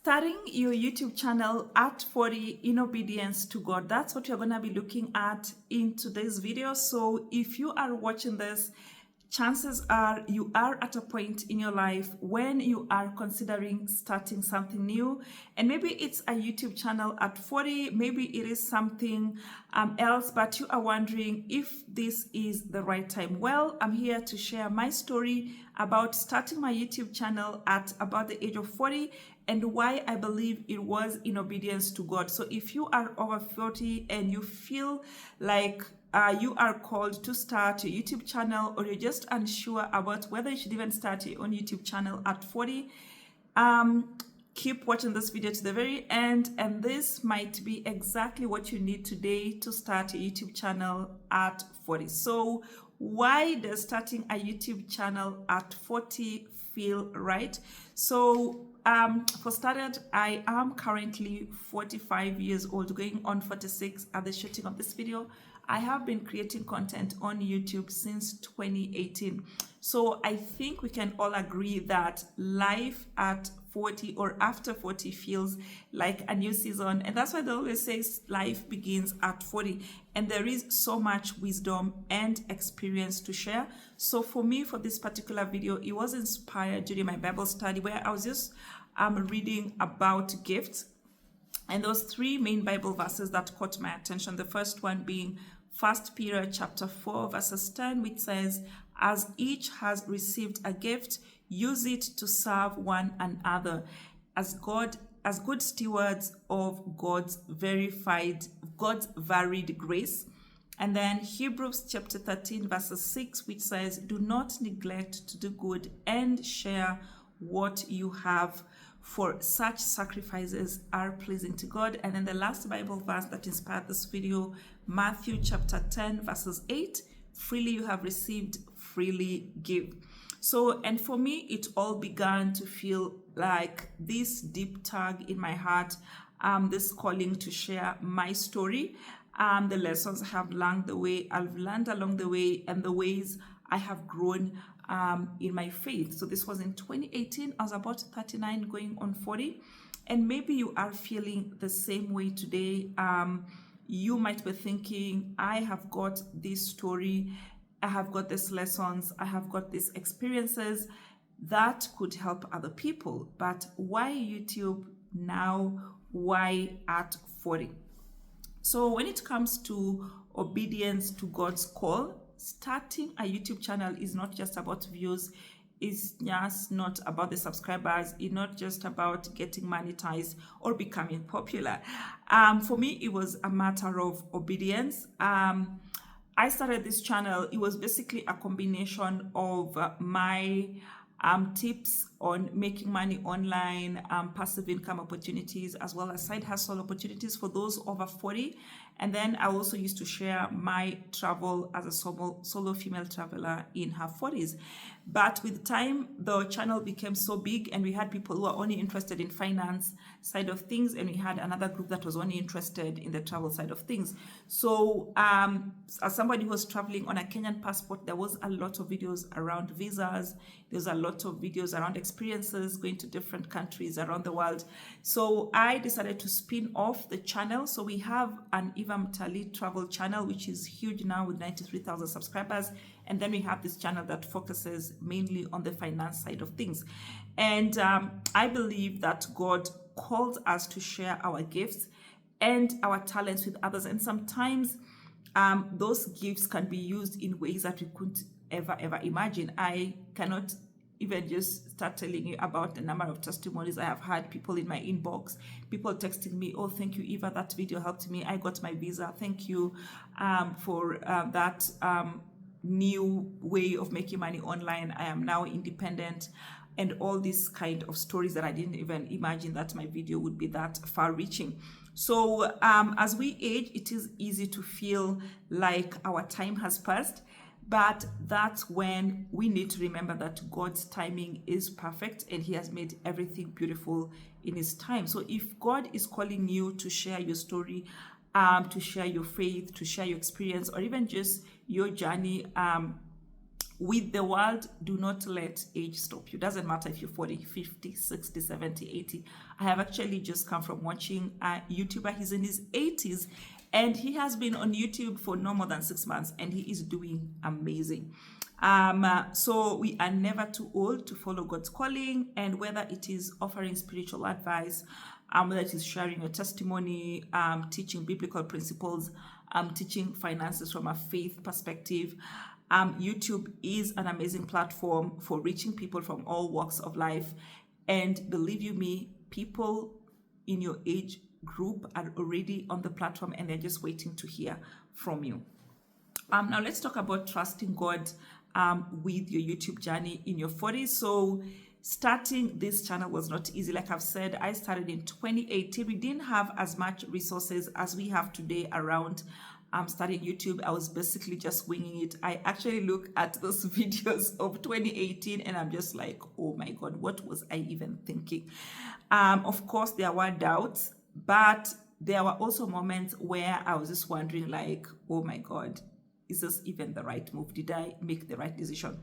Starting your YouTube channel at 40 in obedience to God. That's what you're going to be looking at in today's video. So if you are watching this, chances are you are at a point in your life when you are considering starting something new, and maybe it's a YouTube channel at 40, maybe it is something else, but you are wondering if this is the right time. Well, I'm here to share my story about starting my YouTube channel at about the age of 40 and why I believe it was in obedience to God. So if you are over 40 and you feel like you are called to start your YouTube channel, or you're just unsure about whether you should even start your own YouTube channel at 40, keep watching this video to the very end, and this might be exactly what you need today to start your YouTube channel at 40. So why does starting a YouTube channel at 40 feel right? So for started, I am currently 45 years old, going on 46 at the shooting of this video. I have been creating content on YouTube since 2018. So I think we can all agree that life at 40 or after 40 feels like a new season. And that's why they always say life begins at 40. And there is so much wisdom and experience to share. So for me, for this particular video, it was inspired during my Bible study where I was just reading about gifts. And those three main Bible verses that caught my attention. The first one being 1 Peter chapter 4 verses 10, which says, "As each has received a gift, use it to serve one another as good stewards of God's varied grace." And then Hebrews chapter 13 verses 6, which says, "Do not neglect to do good and share what you have, for such sacrifices are pleasing to God." And then the last Bible verse that inspired this video, Matthew chapter 10 verses 8, "Freely you have received, freely give." So, and for me, it all began to feel like this deep tug in my heart, this calling to share my story, the lessons I have learned along the way, and the ways I have grown in my faith. So this was in 2018. I was about 39 going on 40, and maybe you are feeling the same way today. You might be thinking, I have got this story, I have got these lessons, I have got these experiences that could help other people, but why YouTube now? Why at 40? So when it comes to obedience to God's call, starting a YouTube channel is not just about views, it's just not about the subscribers, it's not just about getting monetized or becoming popular. For me, it was a matter of obedience. I started this channel, it was basically a combination of my tips on making money online, passive income opportunities, as well as side hustle opportunities for those over 40. And then I also used to share my travel as a solo female traveler in her 40s. But with time, the channel became so big, and we had people who were only interested in finance side of things, and we had another group that was only interested in the travel side of things. So as somebody who was traveling on a Kenyan passport, there was a lot of videos around visas. There was a lot of videos around experiences going to different countries around the world. So I decided to spin off the channel. So we have an Eva Mtali travel channel, which is huge now with 93,000 subscribers. And then we have this channel that focuses mainly on the finance side of things. And I believe that God calls us to share our gifts and our talents with others. And sometimes those gifts can be used in ways that we couldn't ever imagine. I cannot even just start telling you about the number of testimonies I have had, people in my inbox, people texting me, "Oh, thank you, Eva, that video helped me. I got my visa. Thank you for that new way of making money online. I am now independent," and all these kind of stories that I didn't even imagine that my video would be that far reaching. So as we age, it is easy to feel like our time has passed. But that's when we need to remember that God's timing is perfect, and He has made everything beautiful in His time. So if God is calling you to share your story, to share your faith, to share your experience, or even just your journey With the world, do not let age stop you. Doesn't matter if you're 40, 50, 60, 70, 80. I have actually just come from watching a YouTuber. He's in his 80s and he has been on YouTube for no more than 6 months and he is doing amazing. So we are never too old to follow God's calling, and whether it is offering spiritual advice, whether it is sharing your testimony, teaching biblical principles, teaching finances from a faith perspective, YouTube is an amazing platform for reaching people from all walks of life. And believe you me, people in your age group are already on the platform and they're just waiting to hear from you. Now let's talk about trusting God with your YouTube journey in your 40s. So starting this channel was not easy. Like I've said, I started in 2018. We didn't have as much resources as we have today around starting YouTube. I was basically just winging it. I actually look at those videos of 2018 and I'm just like, oh my God, what was I even thinking? Of course, there were doubts, but there were also moments where I was just wondering like, oh my God, is this even the right move? Did I make the right decision?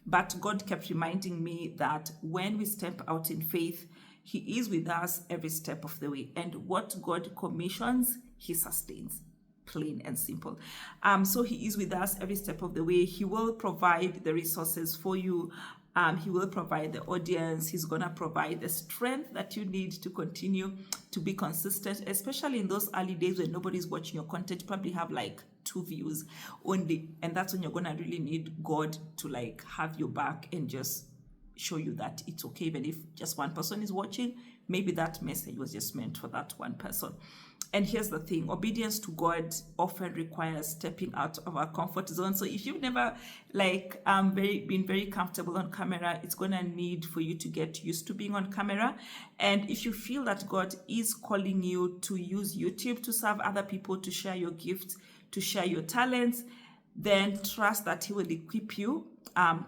But God kept reminding me that when we step out in faith, He is with us every step of the way. And what God commissions, He sustains. Plain and simple. So He is with us every step of the way. He will provide the resources for you. He will provide the audience. He's going to provide the strength that you need to continue to be consistent, especially in those early days when nobody's watching your content. You probably have like 2 views only. And that's when you're going to really need God to like have your back and just show you that it's okay. Even if just one person is watching, maybe that message was just meant for that one person. And here's the thing, obedience to God often requires stepping out of our comfort zone. So if you've never been very comfortable on camera, it's going to need for you to get used to being on camera. And if you feel that God is calling you to use YouTube to serve other people, to share your gifts, to share your talents, then trust that He will equip you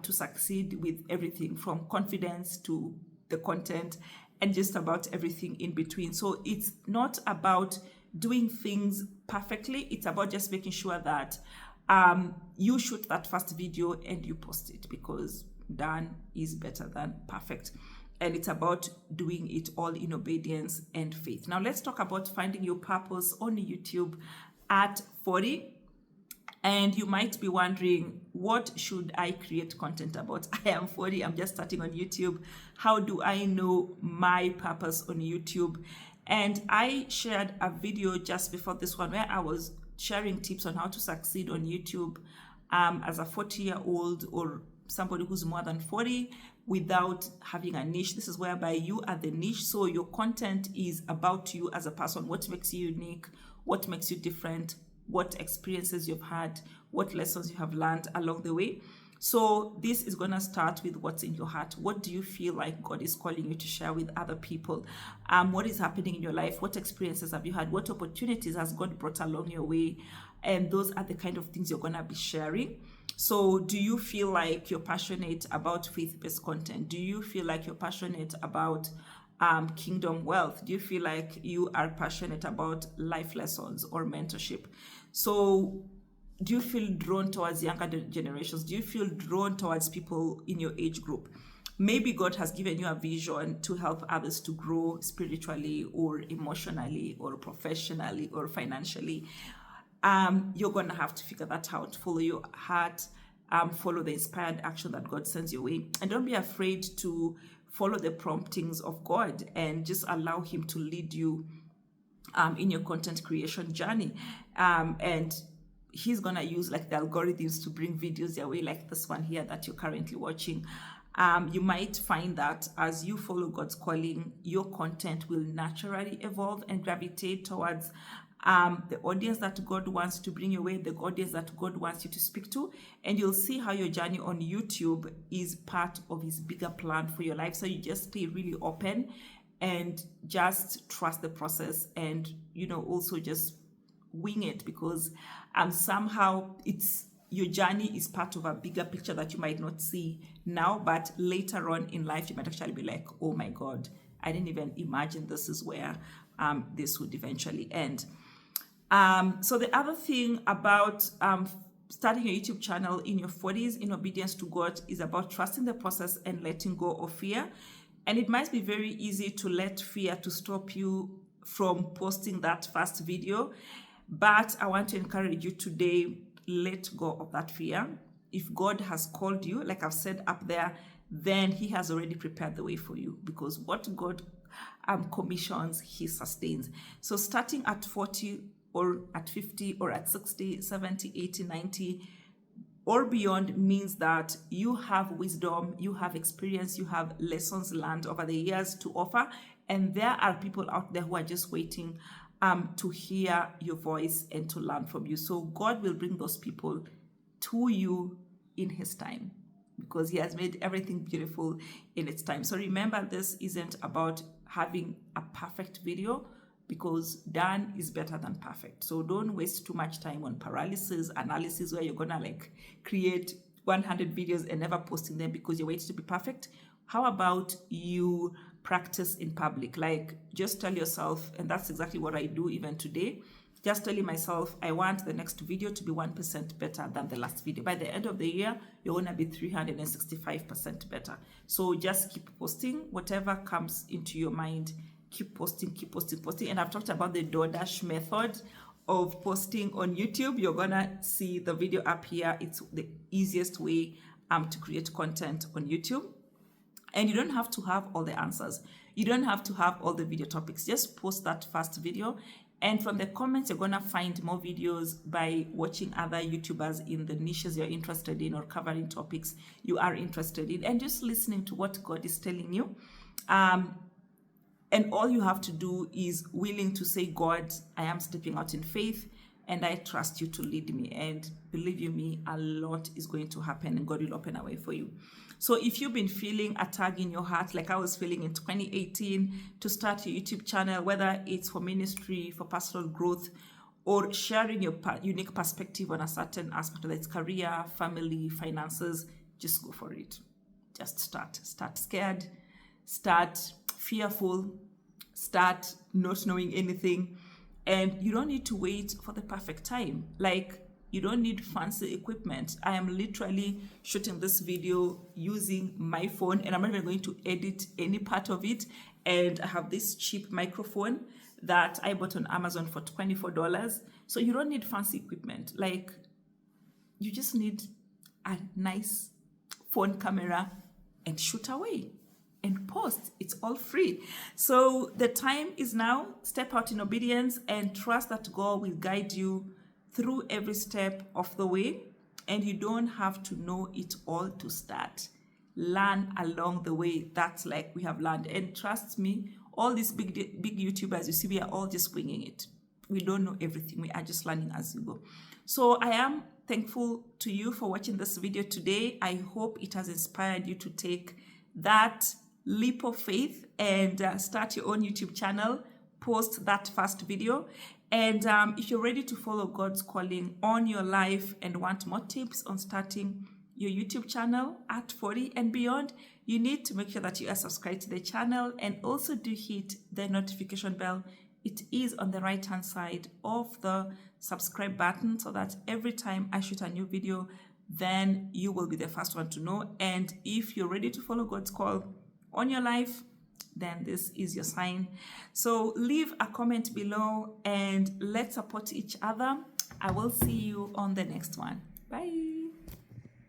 to succeed with everything from confidence to the content and just about everything in between. So it's not about doing things perfectly. It's about just making sure that you shoot that first video and you post it, because done is better than perfect. And it's about doing it all in obedience and faith. Now let's talk about finding your purpose on YouTube at 40. And you might be wondering, what should I create content about? I am 40, I'm just starting on YouTube. How do I know my purpose on YouTube? And I shared a video just before this one where I was sharing tips on how to succeed on YouTube as a 40-year-old or somebody who's more than 40 without having a niche. This is whereby you are the niche. So your content is about you as a person. What makes you unique? What makes you different? What experiences you've had, what lessons you have learned along the way. So this is going to start with what's in your heart. What do you feel like God is calling you to share with other people? What is happening in your life? What experiences have you had? What opportunities has God brought along your way? And those are the kind of things you're going to be sharing. So do you feel like you're passionate about faith-based content? Do you feel like you're passionate about kingdom wealth? Do you feel like you are passionate about life lessons or mentorship? So do you feel drawn towards younger generations? Do you feel drawn towards people in your age group? Maybe God has given you a vision to help others to grow spiritually or emotionally or professionally or financially. You're going to have to figure that out. Follow your heart, follow the inspired action that God sends your way. And don't be afraid to follow the promptings of God and just allow Him to lead you in your content creation journey. And He's going to use like the algorithms to bring videos your way, like this one here that you're currently watching. You might find that as you follow God's calling, your content will naturally evolve and gravitate towards the audience that God wants to bring your way, the audience that God wants you to speak to. And you'll see how your journey on YouTube is part of His bigger plan for your life. So you just stay really open and just trust the process, and also just wing it, because somehow your journey is part of a bigger picture that you might not see now, but later on in life you might actually be like, oh my God, I didn't even imagine this is where this would eventually end. So the other thing about starting a YouTube channel in your 40s in obedience to God is about trusting the process and letting go of fear. And it might be very easy to let fear to stop you from posting that first video. But I want to encourage you today, let go of that fear. If God has called you, like I've said up there, then he has already prepared the way for you, because what God commissions, he sustains. So starting at 40 or at 50 or at 60, 70, 80, 90 or beyond means that you have wisdom, you have experience, you have lessons learned over the years to offer, and there are people out there who are just waiting to hear your voice and to learn from you. So God will bring those people to you in his time, because he has made everything beautiful in its time. So remember, this isn't about having a perfect video, because done is better than perfect. So don't waste too much time on paralysis analysis, where you're gonna like create 100 videos and never posting them because you're waiting to be perfect. How about you practice in public? Like, just tell yourself, and that's exactly what I do even today, just telling myself, I want the next video to be 1% better than the last video. By the end of the year, you're going to be 365% better. So just keep posting whatever comes into your mind. Keep posting, keep posting, posting. And I've talked about the DoorDash method of posting on YouTube. You're going to see the video up here. It's the easiest way to create content on YouTube. And you don't have to have all the answers. You don't have to have all the video topics. Just post that first video. And from the comments, you're going to find more videos by watching other YouTubers in the niches you're interested in or covering topics you are interested in, and just listening to what God is telling you. And all you have to do is willing to say, God, I am stepping out in faith and I trust you to lead me. And believe you me, a lot is going to happen and God will open a way for you. So if you've been feeling a tug in your heart, like I was feeling in 2018, to start your YouTube channel, whether it's for ministry, for personal growth, or sharing your unique perspective on a certain aspect, whether it's career, family, finances, just go for it. Just start. Start scared, start fearful, start not knowing anything. And you don't need to wait for the perfect time. Like, you don't need fancy equipment. I am literally shooting this video using my phone, and I'm not even going to edit any part of it. And I have this cheap microphone that I bought on Amazon for $24. So you don't need fancy equipment. Like, you just need a nice phone camera and shoot away and post. It's all free. So the time is now. Step out in obedience and trust that God will guide you through every step of the way. And you don't have to know it all to start. Learn along the way. That's like we have learned. And trust me, all these big YouTubers, you see, we are all just winging it. We don't know everything. We are just learning as we go. So I am thankful to you for watching this video today. I hope it has inspired you to take that leap of faith and start your own YouTube channel. Post that first video. And if you're ready to follow God's calling on your life and want more tips on starting your YouTube channel at 40 and beyond, you need to make sure that you are subscribed to the channel, and also do hit the notification bell. It is on the right hand side of the subscribe button, so that every time I shoot a new video, then you will be the first one to know. And if you're ready to follow God's call on your life, then this is your sign. So leave a comment below and let's support each other. I will see you on the next one. Bye.